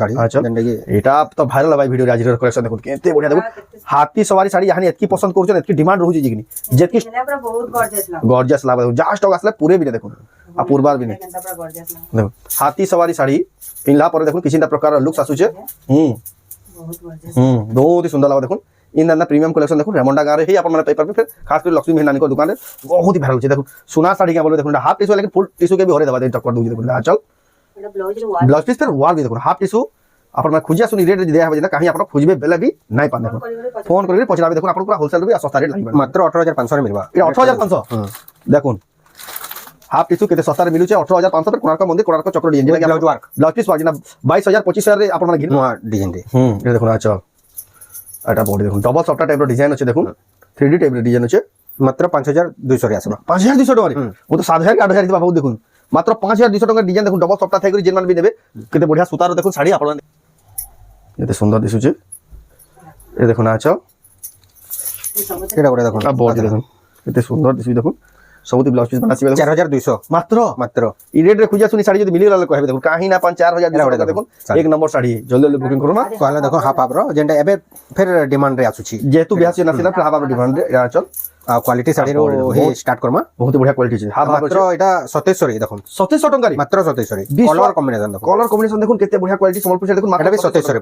শাড়ি আচ্ছা যেটা কি এটা তো ভাইরাল ভাই ভিডিও আজ কালেকশন দেখুন কেতে বঢ়িয়া দেখুন হাতি সवारी শাড়ি यानी এতকি পছন্দ করছেন এতকি ডিমান্ড রহুଛି জিগনি যেতকি বহুত গর্জিয়াস লাগবে দেখুন জাস্ট আসলে পুরে বিনে দেখুন আর পূর্বার বিনে দেখুন হাতি সवारी শাড়ি পিনলা পরে দেখুন কিছিটা প্রকার লুকস আসুছে बहुत ही सुंदर लगा देखो इन प्रीमियम कलेक्शन देखो रेमंडा गाँव ही अपन पाई पारे फिर खास कर लक्ष्मी मेहनानी दुकान बहुत ही भारी देखो सोना साड़ी क्या बोलो देखो हाफ टिश्यू लेकिन फुल टिश्यू के भी हो रहे टक्कर दूसरी देखो चल ब्लाउज पीस फिर वाल भी देखो हाफ टिश्यू अपन खुजिया सुनी रेट दिया है कहीं आप खोजबे बेले भी नहीं पाने फोन कर पचरा देखो आप पूरा होलसेल भी सस्ता रेट लगे মাত্র 18500 মিলবা 18500 দেখুন हाफ टिश्यू केते सस्ता रे मिलुचे 18500 पर कोणार्क मंदिर कोणार्क चक्र डिजाइन जेला ब्लाउज वर्क ब्लाउज पीस वाजिना 22000 25000 रे अपन माने घिन ডিজাইন রে ये देखो अच्छा এটা বডি দেখুন ডবল সফট টাইপ এর ডিজাইন আছে দেখুন 3D টাইপ এর ডিজাইন আছে মাত্র 5200 রে আসবা 5200 টাকা ও তো 7000 কি 8000 দিবা বাবু দেখুন মাত্র 5200 টাকা ডিজাইন দেখুন ডবল সফট থাই করে জেনমান বি নেবে কেতে বঢ়িয়া সুতার দেখুন শাড়ি আপন এতে সুন্দর দিসুছে এ দেখুন আচ্ছা এটা করে দেখুন বডি দেখুন কেতে সুন্দর দিসু দেখুন सबुती ब्लाउज पीस बनासिबे 4200 मात्र মাত্র ই রেট রে খুঁজা শুনি শাড়ি যদি মিলি গলা কইবে দেখুন কাহি না 4000 টাকা দেখুন এক নম্বর শাড়ি জলদি জলদি বুকিং করুন कहला देखो हाफ हाफ रो जेंटा एबे फिर डिमांड रे आछुची जेतु बियाह से नसिना फिर हाफ हाफ डिमांड रे चल क्वालिटी साड़ी रो हे स्टार्ट करमा बहुत बढ़िया क्वालिटी है हाफ हाफ मात्र এটা 2700 রে দেখুন 2700 টাকা মাত্র 2700 রে কলর কম্বিনেশন দেখো कलर कॉम्बिनेशन देखो केते बढ़िया क्वालिटी संबलपुर से देखो এটা भी 2700 রে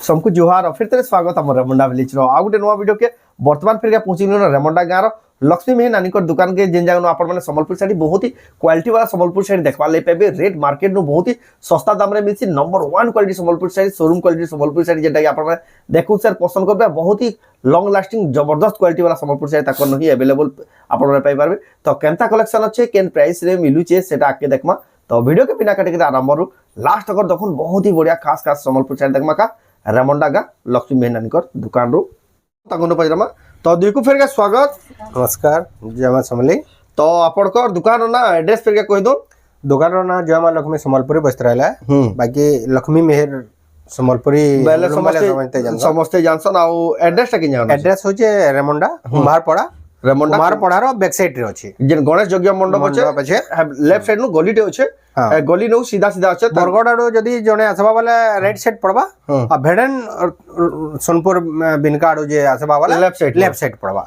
सबको जोहार और फिर तेरे स्वागत हमर रेमंडा विलेज रो आ गुटे नवा वीडियो के वर्तमान फिर पहुंची नो रेमंडा गाँव लक्ष्मी मेह नानी दुकान के जेन जगह अपन मैंने संबलपुर साड़ी बहुत ही क्वालिटी वाला संबलपुर साड़ी देखवा ले पाबे रेट मार्केट नु बहुत ही सस्ता दाम रे मिलसी number 1 quality Sambalpur sari showroom quality Sambalpur sari जेटा अपन मैंने देखु सर पसंद करबे बहुत ही लॉन्ग लास्टिंग जबरदस्त क्वालिटी वाला संबलपुर साड़ी तक नहीं अवेलेबल अपन मैंने पाई पारबे तो केनता कलेक्शन अच्छे केन प्राइस रे मिलुचे सेटा आके देखमा तो वीडियो के बिना काटे के आरंभ रू लास्ट तक देखुन बहुत ही बढ़िया खास खास संबलपुर साड़ी देखमा का रेमंडा गा लक्ष्मी मेह नानी दुकान रू तगन पजरमा तो दुई को फिर के स्वागत नमस्कार जमा समली तो आपनकर दुकान ना एड्रेस फिर के कह दो दुकान रो ना जमा लक्ष्मी संबलपुरी बस्त्रालय बाकी लक्ष्मी मेहर संबलपुरी बेले समस्ते जानसन आ एड्रेस टा कि जानो एड्रेस होचे रेमंडा कुमारपड़ा रेमंडा कुमारपड़ा रो बैक साइड रे अछि जेन गणेश यज्ञ मंडप अछि लेफ्ट साइड नु गली टे अछि गली नु सीधा सीधा अछि बरगड़ाडो जदी जने आसबा वाला राइट साइड पड़बा आ भेडन सोनपुर बिनकाडो जे आसबा वाला लेफ्ट साइड पड़बा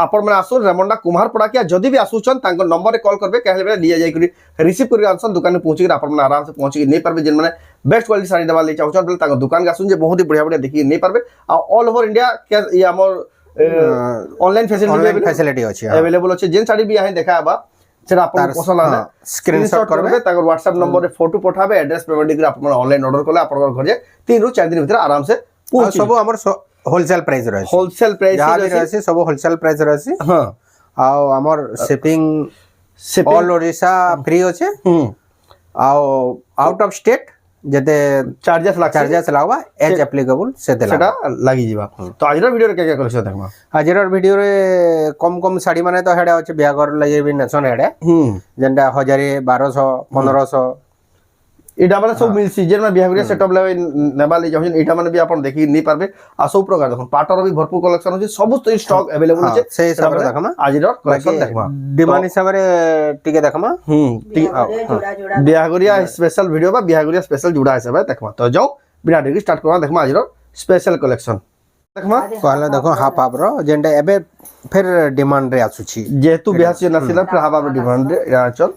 आपन मन आसु रेमंडा कुमारपड़ा के जदी भी आसुचन तांको नंबर रे कॉल करबे कहले बेले लिया जाई करी रिसीव करी आनसन दुकान में पहुंची आपन मन आराम से पहुंची नहीं पारबे जेन माने बेस्ट क्वालिटी साड़ी दबा ले चाहउचन बेले तांको दुकान के आसुन जे बहुत ही बढ़िया बढ़िया देखि नहीं पारबे आ ऑल ओवर इंडिया के ये हमर ऑनलाइन फैसिलिटी अछि अवेलेबल अछि जेन साड़ी भी यहां देखाबा सेटा आपन पसंद आले स्क्रीनशॉट करबे ताकर WhatsApp नंबर रे फोटो पठाबे एड्रेस पेमेंट दिक आपन ऑनलाइन ऑर्डर करले आपन घर जे 3 रु 4 दिन भीतर आराम से पहुंची सब हमर होलसेल प्राइस रहै होलसेल प्राइस रहै सब होलसेल प्राइस रहै हां आ हमर शिपिंग ऑल ओडिशा फ्री अछि आ आउट ऑफ स्टेट जते चार्जेस लागबा एज एप्लीकेबल सेटा लागि जीवा तो आजर वीडियो रे के कलेक्शन देखमा आजर वीडियो रे कम कम साड़ी माने तो हेडा अछि बियागर लागि भी नेशन हेडा जेंडा 1000 1200 1500 इटा माने सब मिल सीजन में बिहेवियर सेटअप ले नेबा ले जाउछन इटा माने भी अपन देखि नहीं पारबे आ सब प्रकार देखन पाटर भी भरपूर कलेक्शन अछि सब स्टॉक अवेलेबल अछि से हिसाब रे देखमा आजर कलेक्शन देखमा डिमांड हिसाब रे टिके देखमा बिहागरिया स्पेशल वीडियो बा बिहागरिया स्पेशल जुड़ा हिसाब देखमा तो जाओ बिना देरी स्टार्ट करवा देखमा आजर स्पेशल कलेक्शन देखमा कहला देखो हाफ हाफ रो जेंडा एबे फिर डिमांड रे आछुची जेतु बियाह से नसिला फिर हाफ हाफ डिमांड रे चल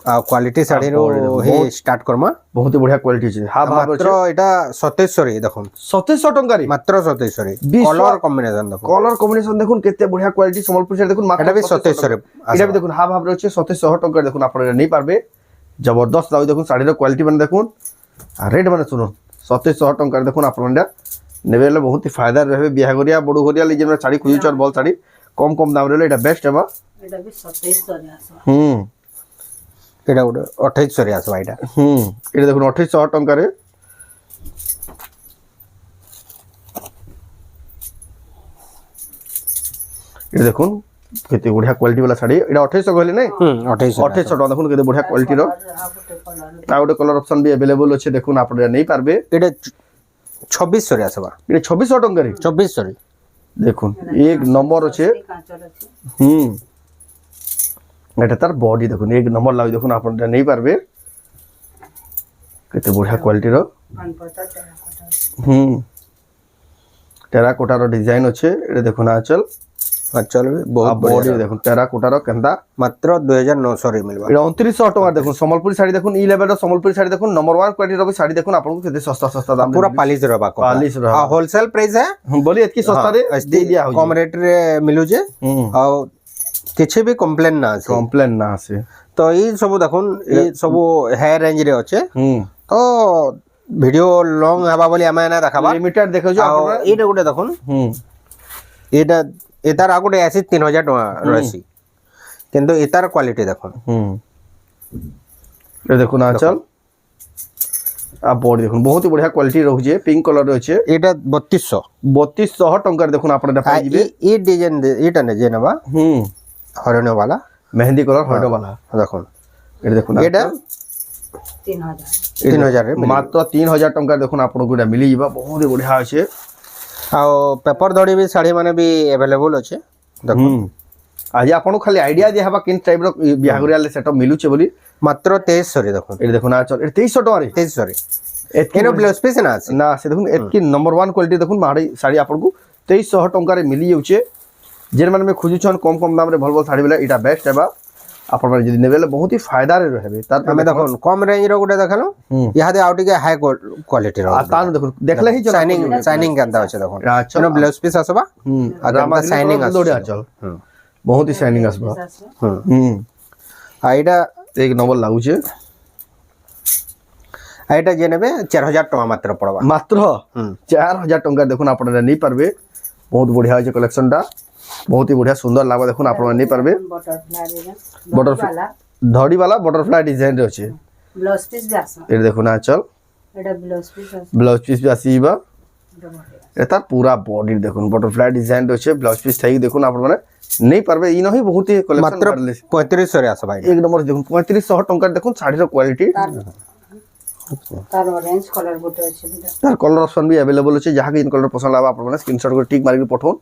क्वालिटी साड़ी रो हे स्टार्ट करमा बहुत ही बढ़िया क्वालिटी छै हाफ हाफ मात्र एटा 2700 रे देखो 2700 टंका रे मात्र 2700 रे कलर कॉम्बिनेशन देखो कलर कॉम्बिनेशन देखुन केते बढ़िया क्वालिटी संबलपुर से देखुन एटा भी 2700 रे एटा भी देखुन हाफ हाफ रे छै 2700 टंका देखुन आपण नहीं पारबे जबरदस्त लाउ देखुन साड़ी रो क्वालिटी बन देखुन आ रेट बने सुनो 2700 टंका देखुन आपण नेबेले बहुत ही फायदा रहबे बिहागरिया बडुगरिया ले जेन साड़ी खुजु चर बल साड़ी कम कम दाम रे एटा बेस्ट हेबा एटा भी 2700 रे आसो एटा 2800 रे आसबा एटा एटा देखुन 2800 टंका रे ये देखुन केते बढ़िया क्वालिटी वाला साड़ी एटा 2800 कहले नै 2800 टका देखुन केते बढ़िया क्वालिटी रो ताउडे कलर ऑप्शन भी अवेलेबल अछि देखुन आपण नहीं पारबे एटा 2600 रे आसबा एटा 2600 टका रे 2400 रे देखुन एक नंबर अछि एटा तार बॉडी देखुन एक नंबर लाग देखुन आपण नहीं पारबे केते बढ़िया क्वालिटी रो कनपटा टेराकोटा টেরাকোটার ডিজাইন আছে এটা দেখুন আঁচল আঁচল भी बहुत বডি बढ़िया দেখুন টেরাকোটার কেন্দা মাত্র 2900 রে মিলবা এটা 2900 টাকা দেখুন সম্বলপুরি শাড়ি দেখুন ই লেভেলর সম্বলপুরি শাড়ি দেখুন নম্বর 1 কোয়ালিটির भी শাড়ি দেখুন আপনাকে কেতে সস্তা সস্তা দাম पूरा पालिश रहबा पालिश रहबा। आ होलसेल प्राइस है বলি এতকি সস্তা রে দে দিয়া হই कम रेट रे मिलु जे आ কিছু भी কমপ্লেন না আছে কমপ্লেন না আছে তো এই সব দেখুন এই সব হেয়ার রেঞ্জ রে আছে তো ভিডিও লং হবা বলি আমি না দেখাবা লিমিটেড দেখছো আপনারা এইটা গুটে দেখুন এটা এটার আগুটে আছে 3000 টাকা রয়েছে কিন্তু এটার কোয়ালিটি দেখুন এটা দেখুন আঁচল আর বডি দেখুন বহুত বঢ়িয়া কোয়ালিটি রହୁছে পিঙ্ক কালার রয়েছে এটা 3200 3200 টাকার দেখুন আপনারা পাই যাবে এই ডিজাইন এটা না যে নেবা হরণ वाला মেহেন্দি কালার হয়তো वाला দেখুন এটা দেখুন এটা 3000 3000 রে মাত্র 3000 টাকার দেখুন আপনাকে এটা মিলি যাবা বহুত বঢ়িয়া আছে ଆଉ পেপর দড়ি ବି ଶାଢ଼ୀ ମାନେ ବି ଆଭେଲେବୁଲ ଅଛି ଦେଖୁন আজ আপনার খালি আইডিয়া দিয়া হবা কিন টাইপর বিহাগুরিয়ালে সেটঅপ মিলুছে বলি মাত্র 2300 রে দেখুন এটা দেখুন আঁচল এটা 2300 টাকা রে 2300 রে এতকি এনো ব্লাউজ পিস না আছে না সে দেখুন এতকি নম্বর 1 কোয়ালিটি দেখুন মাড়ি শাড়ি আপনাকে 2300 টাকার মিলি যাচ্ছে যে মানে খুঁজুছন কম কম দামে ভাল ভাল শাড়ি বেলা এটা বেস্ট হেবা আপনার যদি নেবে বহুত হি ফায়দারে রহবে তার আমি দেখুন কম রেঞ্জ র গুটে দেখালো ইহাদে আউ টিকে হাই কোয়ালিটি র আর তান দেখুন দেখলে হি শাইনিং কেনতা আছে দেখুন আচ্ছা এনো ব্লাউজ পিস আসবা আর আমরা শাইনিং আছে দড়ি আঁচল বহুত হি শাইনিং আসবা আর এটা এক নম্বর লাগুছে আর এটা যে নেবে 4000 টাকা মাত্র পড়বা মাত্র 4000 টাকা দেখুন আপনারা নেই পারবে বহুত বঢ়িয়া হয়েছে কালেকশনটা बहुत ही बढ़िया सुंदर लागबा देखुन आपण नहीं पारबे बटरफ्लाई डिजाइन बटरफ्लाई धड़ी वाला बटरफ्लाई डिजाइन रे अछि ब्लाउज पीस भी आसा ए देखुन आचल एटा ब्लाउज पीस भी आसीबा एता पूरा बॉडी देखुन बटरफ्लाई डिजाइन रे अछि ब्लाउज पीस थाई देखुन आपण माने नहीं पारबे इ नहीं बहुत ही कलेक्शन मात्र 3500 रे आसा भाई एक नंबर देखुन 3500 टंका देखुन साड़ी रो क्वालिटी तार ऑरेंज कलर गोटे अछि तार कलर ऑप्शन भी अवेलेबल अछि जहा के इन कलर पसंद लाबा आपण माने स्क्रीनशॉट को टिक मारि के पठोन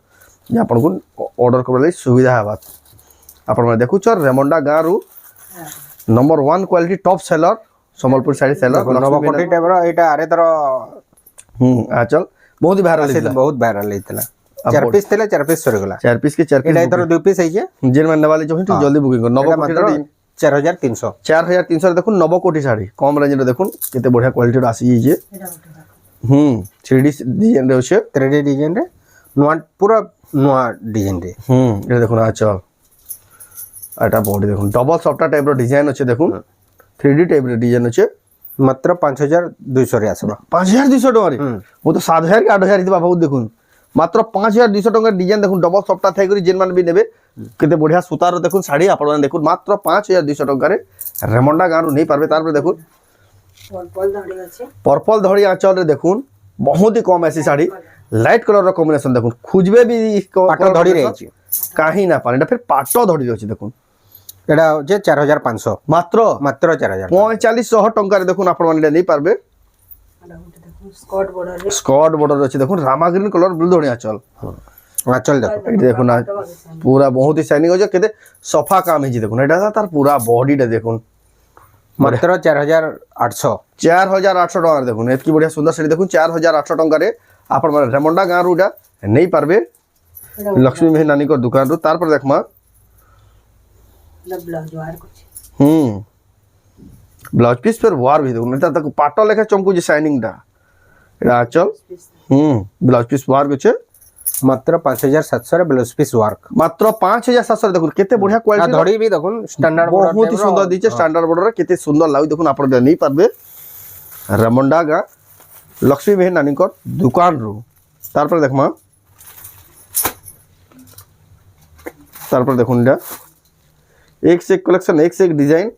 जे आपण को ऑर्डर करले सुविधा हेबा आपण माने देखु छ रेमंडा गां रु number 1 quality top seller Sambalpur sari seller नवकोटी टाइप रो एटा आरे तर आचल बहुत ही वायरल है बहुत वायरल हेतला 4 पीस तेला 4 पीस सर गेला 4 पीस के 4 पीस एटा तर 2 पीस है जे जेन मानने वाले जो है जल्दी बुकिंग कर नवकोटी 4300 4300 देखुन नवकोटी साड़ी कम रेंज रे देखुन केते बढ़िया क्वालिटी रो आसी जे 3D डिजाइन रे होछे 3D डिजाइन रे नोआ पूरा नोआ डिजाइन रे ये देखुन आचल आटा बॉडी देखुन डबल सॉफ्ट टाइप रो डिजाइन अछि देखुन 3D टाइप रो डिजाइन अछि मात्र 5200 रे आसबा 5200 टका रे वो तो 7000 के 8000 दिबा बहुत देखुन मात्र 5200 टका डिजाइन देखुन डबल सॉफ्ट थाई करी जेन मान भी नेबे केते बढ़िया सुतार देखुन साड़ी आपण माने देखुन मात्र 5200 टका रे रेमंडा गां रो नहीं पारबे तार पर देखुन पर्पल धड़ी अछि पर्पल धड़ी आंचल रे देखुन बहुत ही कम ऐसी साड़ी लाइट कलर रो कॉम्बिनेशन देखुन खुजबे भी पाटो धड़ी रे अछि काहे ना पानी फिर पाटो धड़ी रे अछि देखुन एटा जे 4500 मात्र 4000 4500 टका रे देखुन आपण माने नहीं पारबे स्कर्ट बॉर्डर स्कर्ट बॉर्डर अछि देखुन रामा ग्रीन कलर ब्लू धड़ी आंचल आंचल देखो देखुन पूरा बहुत ही शाइनिंग हो जे केते सफा काम है जी देखुन एटा तार पूरा बॉडी रे देखुन मात्र 4800 4800 टका देखुन एतकी बढ़िया सुंदर साड़ी देखुन 4800 टका रे आपण माने रेमंडा गां रुडा नहीं पारबे लक्ष्मी मेहन नानी को दुकान रु तार पर देखमा ब्लाउज वार कुछ ब्लाउज पीस पर वार भी देखुन तक पाटो लेखा चमकु जे शाइनिंग दा एटा आचल ब्लाउज पीस वार कुछ मात्र 5700 रे ब्लाउज पीस वर्क मात्र 5700 देखुन केते बढ़िया क्वालिटी धड़ी भी देखुन स्टैंडर्ड बहुत ही सुंदर दिचे स्टैंडर्ड बॉर्डर केते सुंदर लागु देखुन आपण नहीं पारबे रेमंडा गां लक्ष्मी मेहन नानी को दुकान रु तार पर देखमा तार पर देखुन एक से एक कलेक्शन एक से एक डिजाइन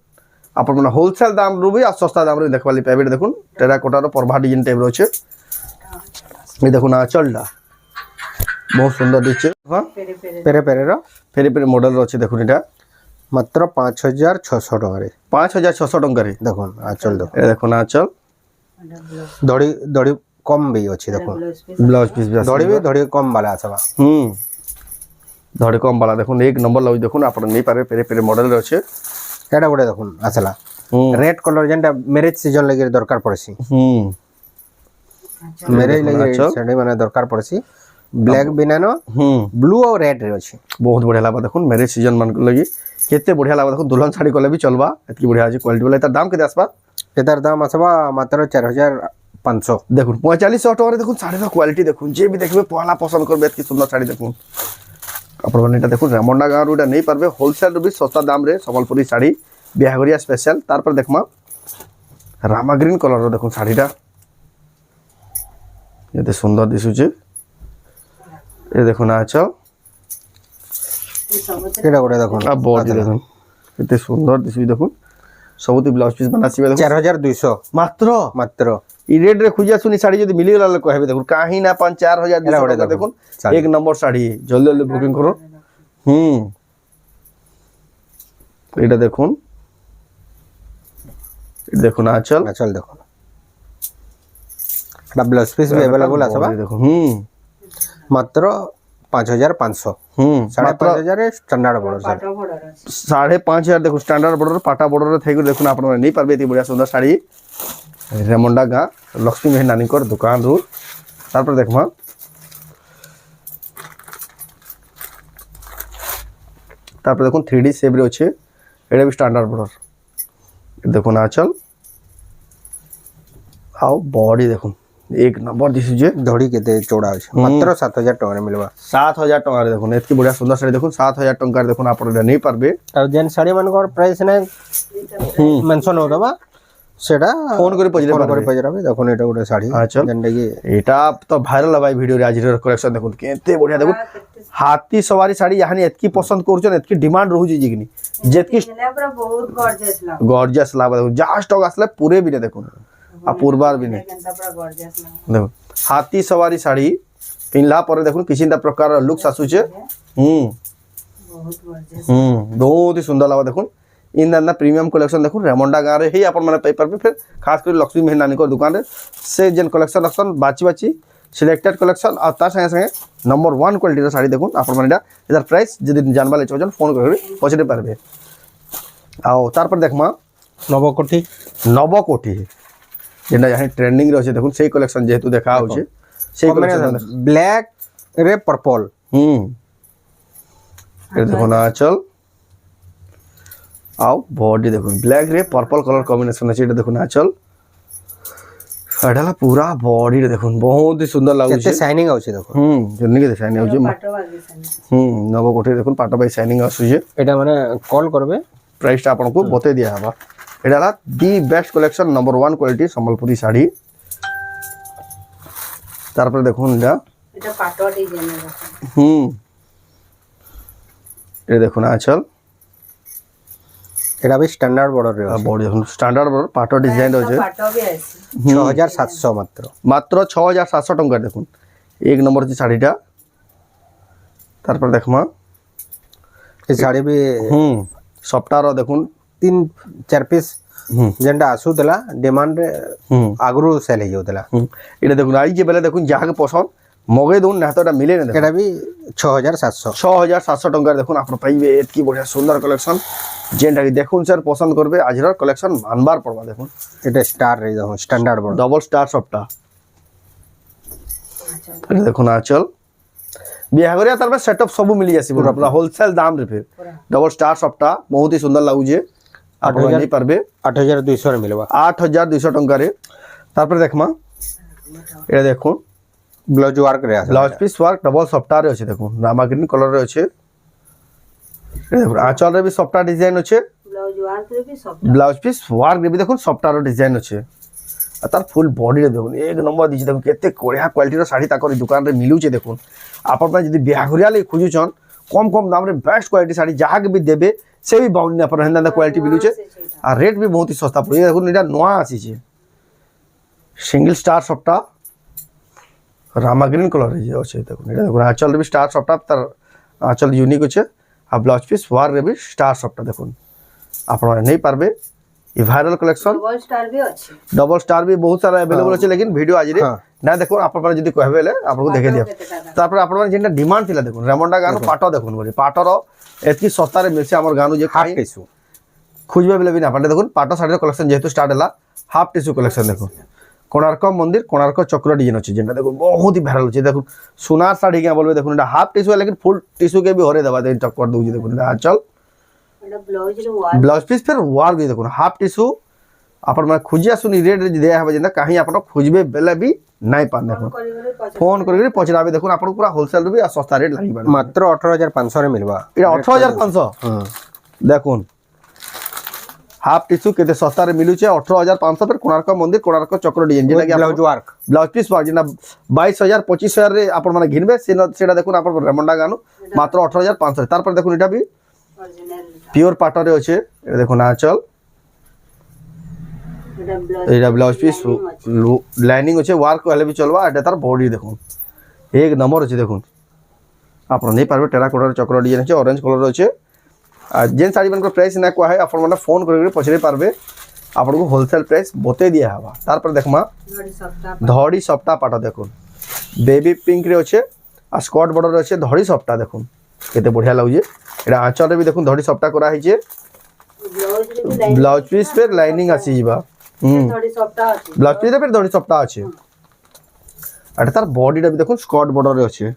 आपण माने होलसेल दाम रु भी आ सस्ता दाम रु देखवाली पेबेट देखुन टेराकोटा रो परभा डिजाइन टाइप रो छे ये देखुन आचलडा बहुत सुंदर दिचे हां पेरे पेरे रो फेरे मॉडल रो छे देखुन एटा मात्र 5600 टका रे 5600 टका रे देखुन आचल देखुन आचल धड़ी धड़ी कम भी अछि देखो ब्लाउज पीस भी धड़ी कम वाला आसबा धड़ी कम वाला देखुन एक नंबर लाउ देखुन आपण नहीं पारे पेरे पेरे मॉडल रे अछि एटा गुडे देखुन आसला रेड कलर जेंटा मैरिज सीजन लगे दरकार पड़सी मेरे लगे शाड़ी माने दरकार पड़सी ब्लैक बिनानो ब्लू और रेड रे अछि बहुत बढ़िया लागबा देखुन मैरिज सीजन मान लगी केते बढ़िया लागबा देखुन दुल्हन साड़ी कोले भी चलबा एतकी बढ़िया अछि क्वालिटी वाला एतार दाम केते आसबा एतार दाम आसबा मात्र 4500 देखुन 4500 टका रे देखुन साड़ी रो क्वालिटी देखुन जे भी देखबे पहला पसंद करबे एतकी सुंदर साड़ी देखुन आपण माने एटा देखुन रेमंडा गाँव रो एटा नहीं पारबे होलसेल रो भी सस्ता दाम रे संबलपुरी साड़ी बिहागरिया स्पेशल तार पर देखमा रामा ग्रीन कलर रो देखुन साड़ीटा एते सुंदर दिसुचे ए देखुन आचल एटा गोटे देखुन आ बॉडी देखुन एते सुंदर दिसु देखुन सबुति ब्लाउज पीस बनासिबे देखुन 4200 मात्र मात्र ई रेट रे खुजिया सुनी साड़ी जदी मिली गला कहबे देखुन काहे ना 5-4,000 देखुन एक नंबर साड़ी जल्दी जल्दी बुकिंग करो एटा देखुन देखुन आचल चल देखो एटा ब्लाउज पीस भी अवेलेबल आसबा देखुन मात्र 5500 5,500 स्टैंडर्ड बॉर्डर सर पाटो बॉर्डर अछि 5,500 देखो स्टैंडर्ड बॉर्डर पाटा बॉर्डर थे देखुन आप नहीं पारबे इतनी बढ़िया सुंदर साड़ी रेमंडा गाँ लक्ष्मी मेहन नानी दुकान रू तार देखमा तार देखुन 3D शेप रे अच्छे एटा भी स्टैंडर्ड बॉर्डर देखुन आचल आओ बॉडी देखुन एक नंबर दिसुजे धड़ी केते चौड़ा अछि मात्र 7000 टका रे मिलबा 7,000 टका रे देखुन एतकी बढ़िया सुंदर साड़ी देखुन 7,000 टका रे देखुन आपण नहीं पारबे और जेन साड़ी मन को प्राइस ने मेंशन हो दबा सेटा फोन करी पजराबे देखुन एटा गोटे साड़ी अच्छा जेन कि एटा तो भाइरल भाई वीडियो रे आज रे कलेक्शन देखुन केते बढ़िया देखुन हाथी सवारी साड़ी यानी एतकी पसंद करछन एतकी डिमांड रहउजी जिगनी जेतकी पूरा बहुत गॉर्जियस ला गॉर्जियस लागबा देखुन जा स्टॉक आसले पूरे भी ने देखुन आ पूर्वार भी ने पूरा गॉर्जियस ला देखो हाथी सवारी साड़ी पिनला पर देखुन किसिंदा प्रकार लुक्स आसुचे बहुत गॉर्जियस बहुत ही सुंदर लागबा देखुन इन प्रीमियम कलेक्शन देखुन रेमंडा गाँव रे ही आपण माने पेपर पे फिर खास कर लक्ष्मी मेहन नानी को दुकान रे से जेन कलेक्शन अक्सन बाची बाची सिलेक्टेड कलेक्शन और तार संगे संगे नंबर 1 क्वालिटी रो साड़ी देखुन आपण माने एदार प्राइस जदी जानबा ले चोजन फोन करबे पछरे पारबे आओ तार पर देखमा नवकोठी जेना यहां ट्रेंडिंग रे छै देखुन सेही कलेक्शन जेतु देखा होचे सेही कलेक्शन ब्लैक रे पर्पल ये देखो ना चल आओ बॉडी देखो ब्लैक रे पर्पल कलर कॉम्बिनेशन अछि एटा देखो ना चल एडाला पूरा बॉडी रे देखो बहुत ही सुंदर लागु केते शाइनिंग आउछ देखो जन्नी के शाइनिंग आउछ पाटो वाली सन नव कोठी देखो पाटो बाई शाइनिंग आसुजे एटा माने कॉल करबे प्राइस ता आपन को बते दिया हबा एडाला the best collection number 1 quality Sambalpuri sari तार पर देखो एटा पाटो डिजाइन है ये देखो ना चल एटा भी स्टैंडर्ड बॉर्डर रे बॉडी देखो स्टैंडर्ड बॉर्डर पाटो डिजाइन होचे पाटो भी आसी 6700 मात्र 6,700 टका देखुन एक नंबर की साड़ीटा तार पर देखमा ए साड़ी भी सप्ताह देखुन 3-4 पीस जेंटा आसुतला डिमांड रे आगरू सेल हे जोतला एटा देखुन आई जे बेले देखुन जाहा के पसंद मगे दोन ना तो एटा मिले ना एटा भी 6700 टका देखुन आपण पाइबे एतकी बढ़िया सुंदर कलेक्शन जेंटा कि देखुन सर पसंद करबे आजर कलेक्शन मानबार पड़बा देखुन एटा स्टार रे देखो स्टैंडर्ड बॉर्डर डबल स्टार सप्ताह एटा देखुन आचल बिहागरिया तार में सेटअप सब मिली जासी पूरा होलसेल दाम रे फिर डबल स्टार सप्ताह बहुत ही सुंदर लागु जे आप नहीं पारबे 8200 रे मिलबा 8200 टका रे तार पर देखमा एटा देखो ब्लाउज वर्क रे ब्लाउज पीस वर्क डबल सप्ताह रे अछि देखो रामा ग्रीन कलर रे अछि ए देखो आंचल रे भी सप्ताह डिजाइन अछि ब्लाउज वर्क रे भी सब ब्लाउज पीस वर्क रे भी देखो सप्ताह रो डिजाइन अछि आ तार फुल बॉडी रे देखो एक नंबर दिछि देखो केते कोढ़िया क्वालिटी रो साड़ी ताकर दुकान रे मिलु छे देखो आपन में जदी बिहागरिया ले खोजु छन कम दाम रे बेस्ट क्वालिटी साड़ी जहा के भी देबे से भी बाउंड ना पर हंदा क्वालिटी मिलु छे आ रेट भी बहुत ही सस्ता पड़े देखो एटा नवा आसी छे सिंगल स्टार सप्ताह रामा ग्रीन कलर रे अछि देखो एटा देखो आंचल रे भी स्टार सप्ताह तार आंचल यूनिक अछि आ ब्लाउज पीस वार रे भी स्टार सप्ताह देखो आपण नहीं पारबे ये वायरल कलेक्शन डबल स्टार भी बहुत सारा अवेलेबल अछि लेकिन वीडियो आज रे ना देखो आपण माने जदी कहबेले आपन को देखे दियो तापर आपण माने जेंटा डिमांड थिला देखो रेमंडा गानो पाटो देखो बोली पाटो रो एतकी सस्ता रे मिलसे हमर गानो जे हाफ टिश्यू खुजबे बेले भी ना पाटे देखो पाटो साड़ी रो कलेक्शन जेतु स्टार्ट हला हाफ टिश्यू कलेक्शन देखो कोणार्क मंदिर कोणार्क चक्र डिजाइन अच्छे जेनटा देखो बहुत ही भाइराल अच्छे देखो सोनार शाढ़ी क्या बोलबे देखो एटा हाफ टिश्यू है लेकिन फुल टिश्यू के भी हरे दबा दे टक्कर दउजी देखो चल ଏଟା ବ୍ଲାଉଜ ର ୱାର୍କ ब्लाउज पीस फिर वार गई देखो हाफ टिश्यू आपण माने खुजिया सुनी रेट दिया है जेनटा कहीं आपण खोजबे बेले भी नहीं पान देखो फोन करके पचराबे देखो आपण पूरा होलसेल भी सस्ता रेट लागी बाड़े मात्र 18500 रे मिलबा एटा 18500 देखो हाफ टिश्यू केते सस्ता रे मिलुचे 18500 पर कोणार्क मंदिर कोणार्क चक्र डिजाइन जेटा कि ब्लाउज वर्क ब्लाउज पीस वार जेना 22000 25000 रे आपण माने घिनबे सेटा देखो आपण रेमंडा गानु मात्र 18500 तार पर देखो एटा भी ओरिजिनल प्योर पाटर रे अच्छे एटा देखो ना चल ଏଟା ବ୍ଲାଉଜ एटा ब्लाउज पीस लाइनिंग अच्छे वर्क वाले भी चलवा एटा तार बॉडी देखो एक नंबर अच्छे देखो आप नहीं पारबे टेराकोटा चक्र डिजाइन अच्छे ऑरेंज कलर अच्छे जेन साड़ी मन प्राइस ना कह अपन मैंने फोन करके पचरे पारबे आपको होलसेल प्राइस बते दिया हवा तार पर देखमा ଧଡ଼ି ସପ୍ତାହ धड़ी सप्ताह पाट देखो बेबी पिंक रे अच्छे आ स्कर्ट बॉर्डर अच्छे धड़ी सप्ताह देखो केते बढ़िया लागे एटा आंचल रे भी देखो धड़ी सप्ताह करा हिचे ବ୍ଲାଉଜ ରେ ବି ଲାଇନ ब्लाउज पीस पे लाइनिंग आसी जीवा ଧଡ଼ି ସପ୍ତାହ ଅଛି ब्लाउज पीस पे धड़ी सप्ताह अच्छे एटा तार बॉडी टा भी देखो स्कर्ट बॉर्डर रे अच्छे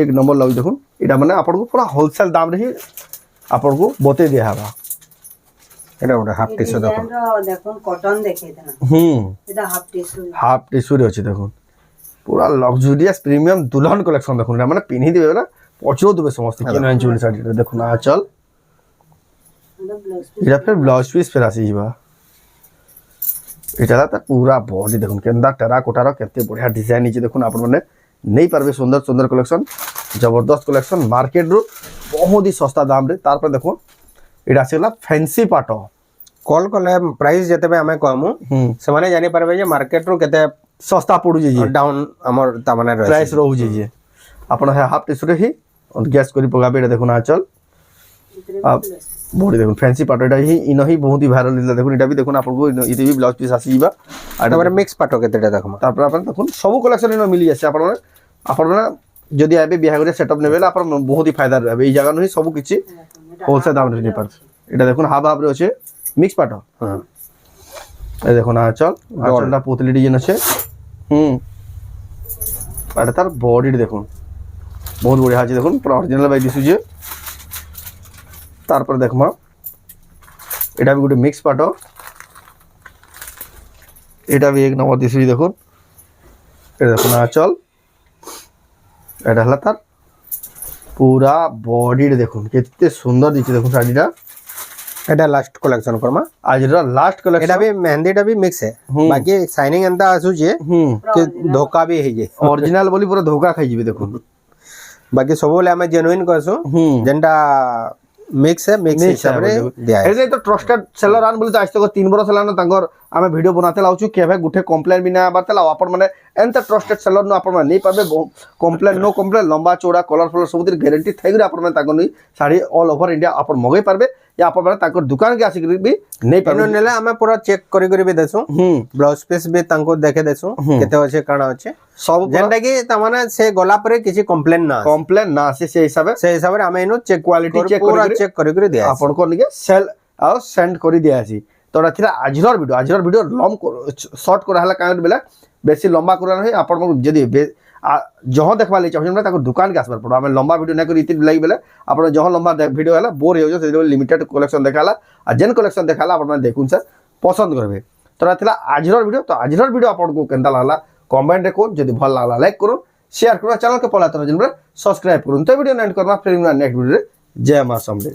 एक नंबर लागे देखो एटा माने आपको पूरा होलसेल दाम रे ही आपको बते दिया हवा এটা ওটা হাফ টিস্যু দেখো ডিজাଇନ ର ଦେଖୁନ କଟନ ଦେଖେଇଦେନା ଏଟା ହାଫ ଟିସୁ हाफ टिश्यू रे अच्छे देखो पूरा लग्जरियस प्रीमियम दुल्हन कलेक्शन देखो माने पिन्ही दिबे ना पचरो देबे समस्त के ना चुली साड़ी रे देखो ना चल ଏଟା ବ୍ଲାଉଜ एटा फिर ब्लाउज पीस फिर आसी जीवा एटा ता पूरा बॉडी देखो केंदा टेराकोटा रो केते बढ़िया डिजाइन हिचे देखो आपण माने नहीं पारबे सुंदर सुंदर कलेक्शन जबरदस्त कलेक्शन मार्केट रो बहुत ही सस्ता दाम रे तार पर देखो एटा आसीला फैंसी पाटो कॉल कले प्राइस जेतेबे हमें कहमु से माने जानि पारबे जे मार्केट रो केते सस्ता पड़ू जे डाउन हमर ता माने रहे प्राइस रहू जे आपण हाफ टिश्यू रे ही गैस करी पगाबे एटा देखो ना चल अब बॉडी देखो फैंसी पाटो एटा ही इन ही बहुत ही भाइरल दिला देखो एटा भी देखो आपको इते भी ब्लाउज पीस आसी जीवा तापर मिक्स पाटो केतेटा देखमा तापर अपन देखो सब कलेक्शन इन मिली जासे आपण जदि आबे बिहागरे सेटअप नेबे आपण बहुत ही फायदा रहबे ई जगह नहीं सब किछि होलसेल दाम रे पर एटा देखो हाफ हाफ रे अछि मिक्स पाटो हां ए देखो ना चल आचलटा पोतली डिजाइन अछि एटा तार बॉडी देखो बहुत बढ़िया अछि देखो पूरा ओरिजिनल बाई दिसु जे तार पर देखमा एटा भी गुटे मिक्स पाटो एटा भी एक नंबर दिसु देखो ए देखो ना चल एटा हला तार पूरा बॉडी देखो केते सुंदर दिखे देखो साड़ीटा এটা লাস্ট কলেকশন করমা आज लास्ट এটা कलेक्शन भी मेहंदीটা भी मिक्स है बाकी शाइनिंग एंता आसु जे कि धोखा भी है जे ओरिजिनल बोली पूरा धोखा खाई जीवे देखो बाकी सबले हमें जेन्युइन कहसु जेंटा मिक्स है मिक्स हिसाब रे दिया है एजे तो ट्रस्टेड सेलर आन बोली तो आज तक 3 बरस लानो तांगर आमे वीडियो बनाते लाउछु केबे गुठे कंप्लेन बिना बातला आपण माने एंत ट्रस्टेड सेलर नो आपण माने नहीं पाबे कंप्लेन नो कंप्लेन लंबा चौड़ा कलरफुल सब दिन गारंटी थाइगरे आपण माने तांगर नहीं साड़ी ऑल ओवर इंडिया आपण मगै पारबे या आपण माने तांकर दुकान के आसी भी नहीं पाबे नेले हमें पूरा चेक करी भी देसु ब्लाउज पीस भी तांको देखे देसु केते होचे काना होचे सब जेंटा कि त माने से गला परे किछि कंप्लेन ना कंप्लेन ना से हिसाब से हिसाब रे हमें इनो चेक क्वालिटी चेक पूरा चेक करी दिया है आपण को निके सेल आ सेंड करी दिया आसी तोरा थिला आजर वीडियो लंब शॉर्ट करा हला काहे बेला बेसी लंबा करा नहीं आपण जदी जहाँ देखवा ले चाहिए ताको दुकान के आसबार पड़ो आम लंबा वीडियो ना करी इति लगी बेले आपण जहाँ लंबा वीडियो है बोर हो से लिमिटेड कलेक्शन देखाला आ जेन कलेक्शन देखाला आपण देखुन सर पसंद करबे तोरा थिला आजर वीडियो तो आजर वीडियो आपण को केनता लागला कमेंट रे को जदी भल लागला लाइक करो शेयर करो चैनल के पहला तरह जन सब्सक्राइब करो तो वीडियो एंड करना फिर नेक्स्ट वीडियो रे जय मां समले।